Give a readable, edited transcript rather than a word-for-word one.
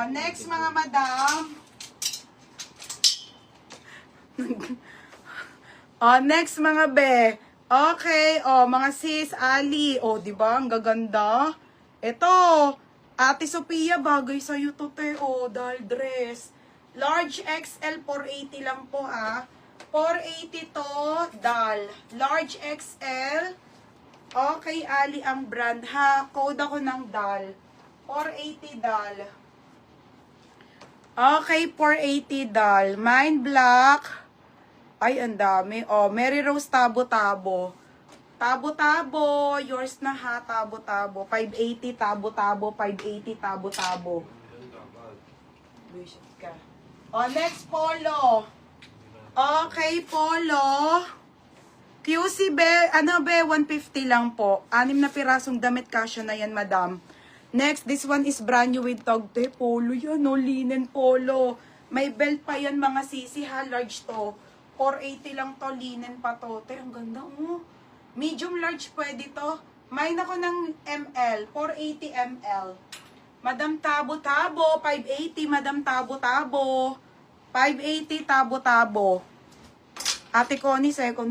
next mga madam. Next mga be. Okay, mga sis, Ali. Di ba? Ang gaganda. Ito, Ate Sophia, bagay sa'yo to, te. Dahil dress. Large XL, 480 lang po, 480 to, dal. Large XL. Okay, Ali ang brand, ha. Code ako ng dal. 480 dal. Okay, 480 dal. Mine black. Ay, ang dami. Mary Rose Tabo-Tabo. Tabo-Tabo. Yours na, ha. Tabo-Tabo. 580 Tabo-Tabo. 580 Tabo-Tabo. Bullshit ka. Next, Polo. Okay, Polo. QC, be, 150 lang po. 6 na pirasong damit, kasya na yan, madam. Next, this one is brand new with tag. Polo yan, linen polo. May belt pa yan, mga sisi, ha. Large to. 480 lang to, linen pa to. Ang ganda, Medium large pwede to. Mine ako ng ML, 480 ml. Madam Tabo-Tabo, 580, Madam Tabo-Tabo. 580 Tabo-Tabo. Ate Connie, second.